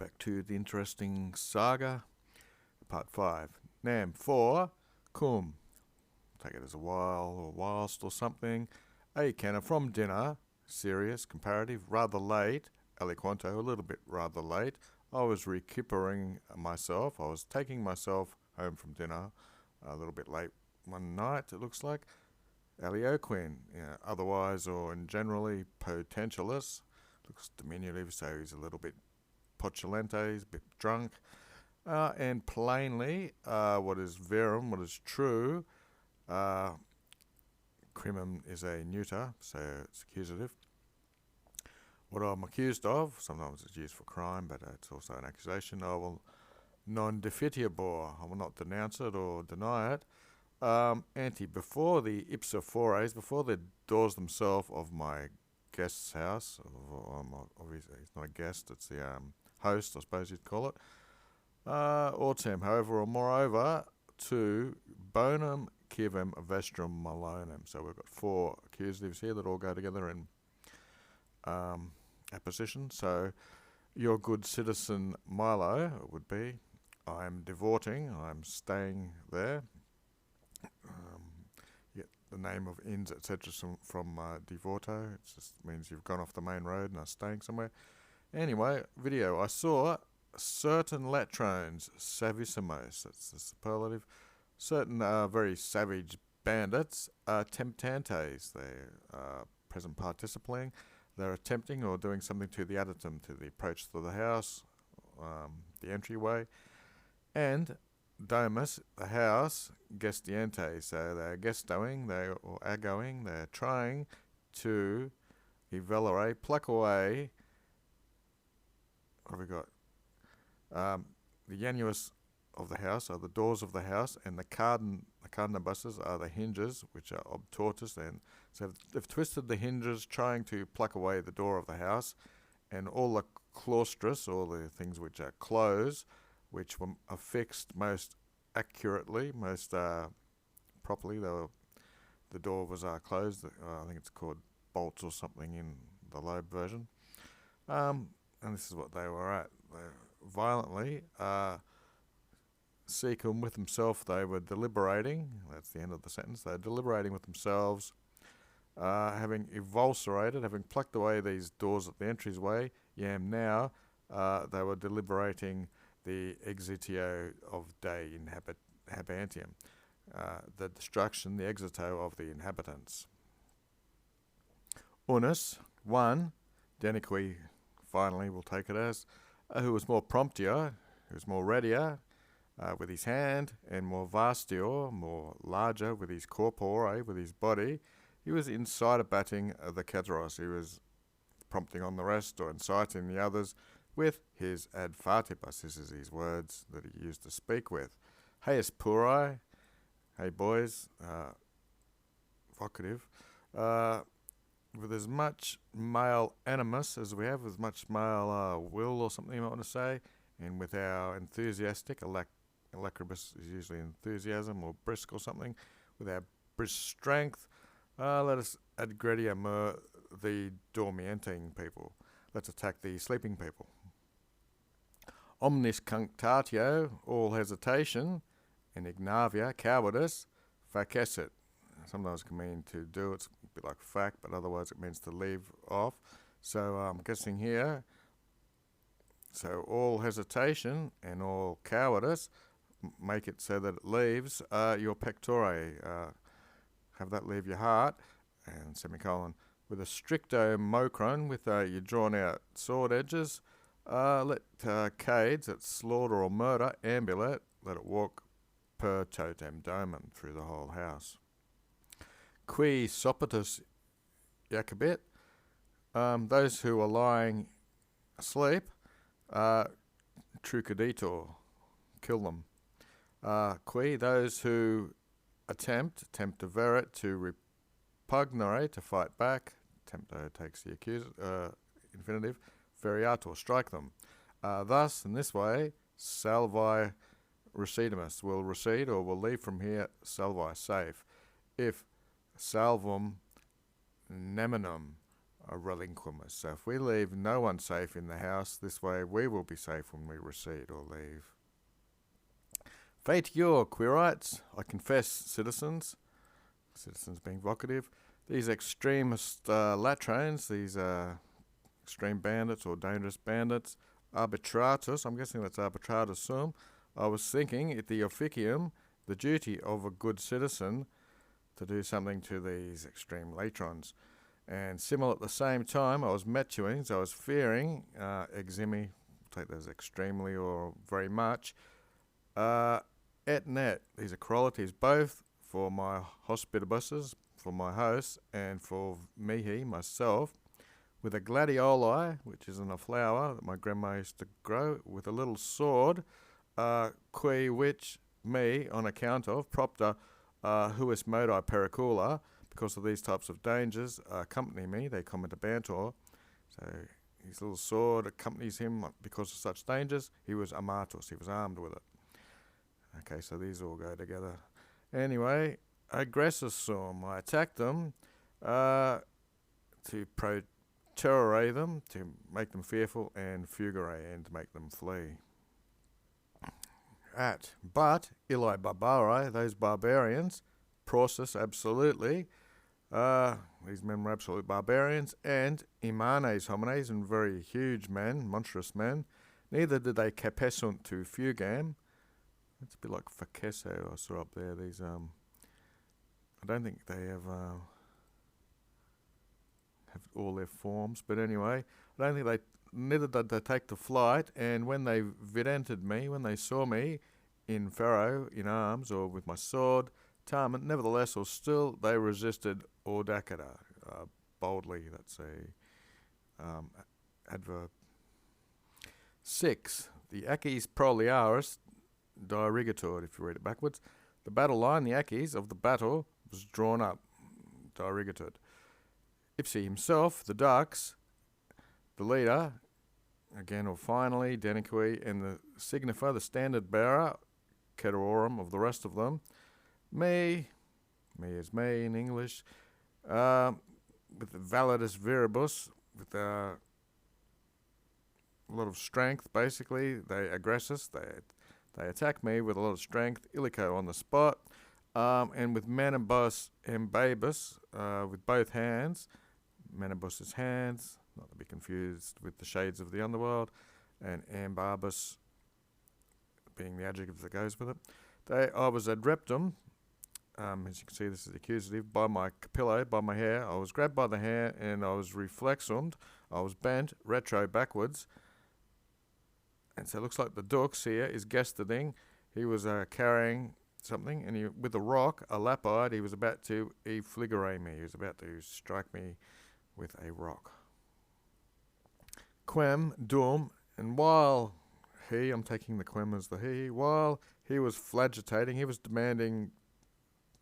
back to the interesting saga, part 5. Nam 4, cum. Take it as a while or whilst or something. A canna from dinner, serious, comparative, rather late, aliquanto, a little bit rather late. I was recuperating myself. I was taking myself home from dinner a little bit late one night, it looks like. Alioquin, otherwise or in generally potentialist. Looks diminutive, so he's a little bit potulente, he's a bit drunk. And plainly, what is verum, what is true, crimum is a neuter, so it's accusative. What I'm accused of, sometimes it's used for crime, but it's also an accusation. I will non defitiabor, I will not denounce it or deny it. Before the ipsa fores, before the doors themselves of my guest's house, obviously he's not a guest, it's the host, I suppose you'd call it, autem, however, or moreover, to bonum civem vestrum malonem. So we've got 4 accusatives here that all go together in apposition. So your good citizen Milo would be, I'm divorting, I'm staying there. You get the name of inns, etc. from divorto. It just means you've gone off the main road and are staying somewhere. Anyway, video. I saw certain latrones, savissimos, that's the superlative, certain very savage bandits, temptantes, they're present participling, they're attempting or doing something to the additum, to the approach to the house, the entryway, and domus, the house, gestiente, so they're gestoing, they're trying to evaluate, pluck away, what have we got? The annuus of the house are the doors of the house, and the cardanabusses are the hinges, which are obtortus. And so they've twisted the hinges, trying to pluck away the door of the house, and all the claustras, all the things which are closed, which were affixed most accurately, most properly. The door was closed. I think it's called bolts or something in the Loeb version. And this is what they were at. Violently, secum with themselves, they were deliberating, that's the end of the sentence, they were deliberating with themselves, having evulserated, having plucked away these doors at the entryway, yam now, they were deliberating the exitio of de habitantium, the destruction, the exito of the inhabitants. Unus, 1, deniqui, finally we'll take it as, who was more promptior, who was more readier with his hand, and more vastior, more larger with his corpore, with his body. He was incitabating the cateros. He was prompting on the rest or inciting the others with his ad fatibus. This is his words that he used to speak with. Heis purai, hey boys, vocative, with as much male animus as we have, as much male will or something you might want to say, and with our enthusiastic, alacribus is usually enthusiasm or brisk or something, with our brisk strength, let us adgrediam the dormienting people. Let's attack the sleeping people. Omnis cunctatio, all hesitation, and ignavia, cowardice, facessit. Sometimes it can mean to do, it's a bit like fact, but otherwise it means to leave off. So I'm guessing here, so all hesitation and all cowardice, make it so that it leaves your pectore, have that leave your heart, and semicolon, with a stricto mocron, with your drawn out sword edges, let cades, that's slaughter or murder, ambulate, let it walk per totem domum, through the whole house. Qui sopatus Jacobit, those who are lying asleep, truciditor, kill them. Qui, those who attempt to verit, to repugnare, to fight back, tempto takes the infinitive, veriator, strike them. Thus, in this way, salvi recidimus, will recede or will leave from here, salvi, safe. If salvum neminum, a relinquimus. So if we leave no one safe in the house, this way we will be safe when we recede or leave. Fate your queerites, I confess, citizens being vocative, these extremist latrines, these extreme bandits or dangerous bandits, arbitratus, I'm guessing that's arbitratus sum. I was thinking, it the officium, the duty of a good citizen, to do something to these extreme latrons. And similar at the same time, I was metuing, so I was fearing, eximi, take those extremely or very much, et net, these are qualities both for my hospitabuses, for my hosts, and for me, myself, with a gladioli, which isn't a flower that my grandma used to grow, with a little sword, qui which me, on account of, propter huis modi pericula, because of these types of dangers, accompany me, they come into banter. So his little sword accompanies him because of such dangers. He was amatus, he was armed with it. Okay, so these all go together. Anyway, aggressor sum, I attacked them to pro-terrore them, to make them fearful, and fugere, and to make them flee. But, illi barbari, those barbarians, process absolutely, these men were absolute barbarians, and imanes homines, and very huge men, monstrous men, neither did they capessunt to fugam. It's a bit like facesso I saw up there, these, I don't think they have all their forms, but anyway, I don't think neither did they take to flight, and when they vidented me, when they saw me in ferro, in arms, or with my sword, tarment, nevertheless, or still, they resisted audacata, boldly, that's a adverb. 6. The Aches proliaris dirigitur, if you read it backwards. The battle line, the Aches of the battle, was drawn up, dirigitur. Ipsi himself, the Dux, the leader, again or finally, Deniqui, and the signifer, the standard bearer, Ceterorum, of the rest of them, me is me in English, with the validus viribus, with a lot of strength, basically, they aggress us, they attack me with a lot of strength, illico on the spot, and with manibus embabus, with both hands, manibus is hands, not to be confused with the shades of the underworld, and ambarbus being the adjective that goes with it. I was adreptum, as you can see this is accusative, by my capillo, by my hair. I was grabbed by the hair and I was reflexumed, I was bent, retro, backwards. And so it looks like the Dux here is gestading. He was carrying something, and he, with a rock, a lapide, he was about to effligere me. He was about to strike me with a rock. Quem dum, and while he, I'm taking the quem as the he, while he was flagitating, he was demanding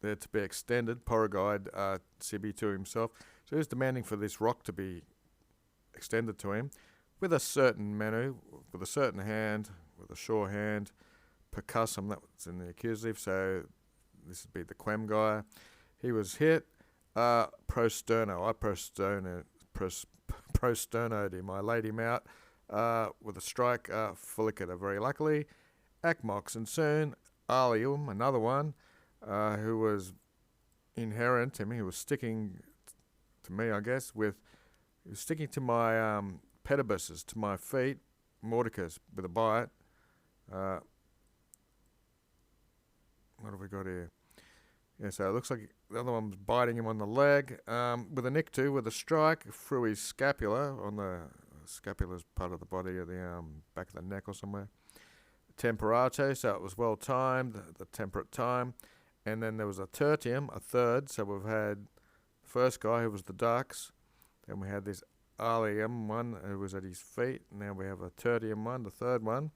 there to be extended, porrigide sibi to himself. So he was demanding for this rock to be extended to him with a certain menu, with a certain hand, with a sure hand, percussum, that's in the accusative, so this would be the quem guy. He was hit, prosterno, I prosternoed him, I laid him out with a strike, fullicata, very luckily. Acmox, and soon Alium, another one, who was inherent to me, who was sticking to me, I guess, he was sticking to my pedibuses, to my feet, mordicus, with a bite. What have we got here? Yeah, so it looks like the other one was biting him on the leg, with a nick too, with a strike through his scapula, on the scapula's part of the body, of the back of the neck or somewhere. Temperato, so it was well timed, the temperate time. And then there was a tertium, a third, so we've had the first guy who was the Dux, then we had this Alium one who was at his feet, now we have a tertium one, the third one.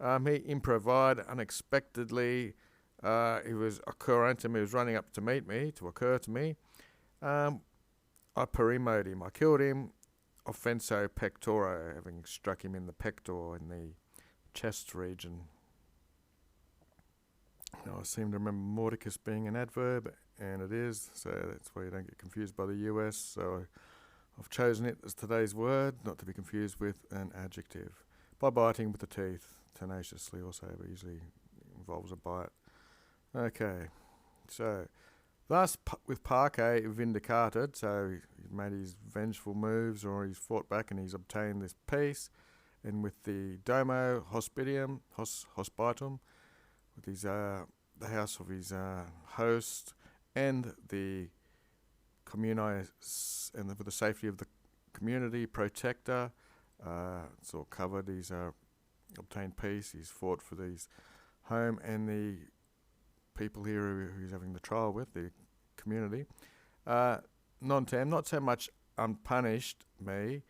He improvised unexpectedly, he was occurrentum, he was running up to meet me, to occur to me. I perimoed him, I killed him, offenso pectoro, having struck him in the pector, in the chest region. Now, I seem to remember mordicus being an adverb, and it is, so that's why you don't get confused by the US, so I've chosen it as today's word, not to be confused with an adjective. By biting with the teeth, tenaciously also, but usually involves a bite. Okay, so thus with Parquet vindicated, so he's made his vengeful moves, or he's fought back and he's obtained this peace. And with the Domo Hospitium, Hospitum, with his the house of his host, and the communi, and with the safety of the community protector, it's all covered. He's obtained peace. He's fought for these home and the people here who he's having the trial with, the community. Non-tem, not so much unpunished me.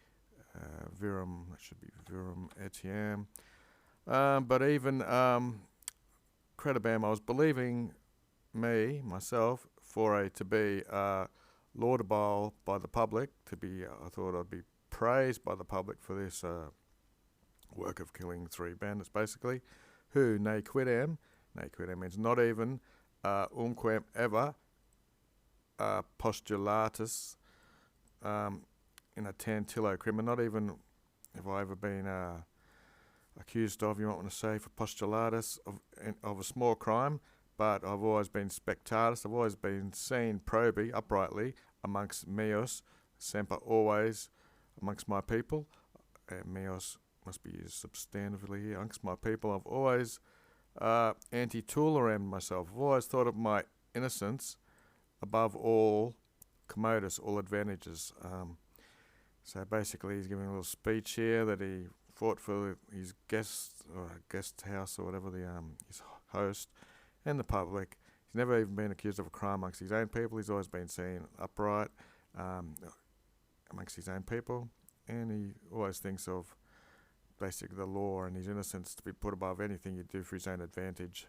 Virum, that should be Virum etiam. But even credibam, I was believing myself, for to be laudable by the public, I thought I'd be praised by the public for this work of killing 3 bandits, basically, who ne quidem means not even, umquem ever, postulatus, in a tantillo crimen, not even have I ever been accused of, you might want to say, for postulatus of a small crime, but I've always been spectatus, I've always been seen probi, uprightly, amongst meos, semper always, amongst my people, and meos must be used substantively here, amongst my people. I've always anti-tolerem myself, I've always thought of my innocence above all commodus, all advantages. So basically he's giving a little speech here that he fought for his guest house or whatever, his host and the public. He's never even been accused of a crime amongst his own people. He's always been seen upright amongst his own people, and he always thinks of basically the law and his innocence to be put above anything you do for his own advantage.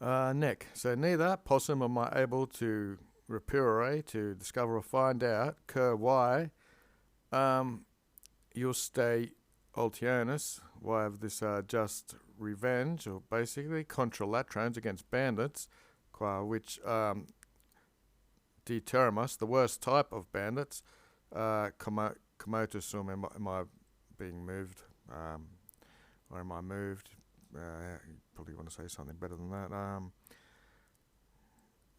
Neck. So neither possum am I able to repurare, to discover or find out, why you'll stay ultionis, why of this just revenge, or basically contra latrones against bandits, qua which deterrimus, the worst type of bandits, commotusum, am I being moved, or am I moved? You probably want to say something better than that.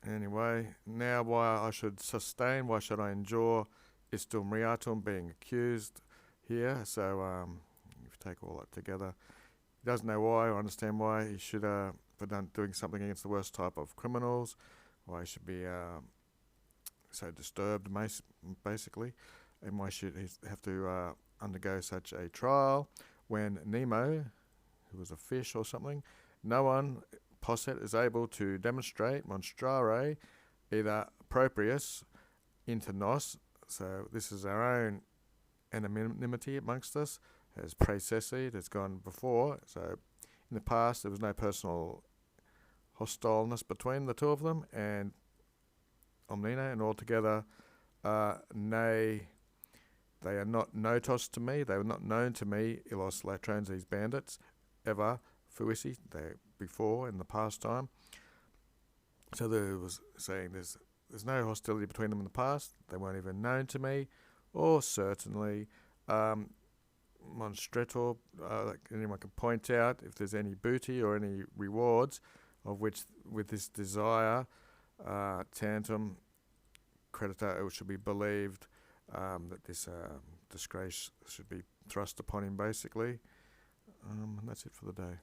Anyway, now why I should sustain, why should I endure istum reatum, being accused here. So if you take all that together, he doesn't know why or understand why he should, for doing something against the worst type of criminals, why he should be so disturbed, basically, and why should he have to undergo such a trial when Nemo, who was a fish or something, no one posset is able to demonstrate monstrare either proprius inter nos, so this is our own anonymity amongst us, has praecessid, has gone before, so in the past there was no personal hostileness between the two of them, and omnina, and altogether nay, they are not notos to me, they were not known to me, illos latrones, these bandits, ever, fuisi, they before, in the past time. So there was saying there's no hostility between them in the past, they weren't even known to me, or certainly monstretor, anyone can point out if there's any booty or any rewards of which with this desire tantum creditor, it should be believed that this disgrace should be thrust upon him, basically. And that's it for the day.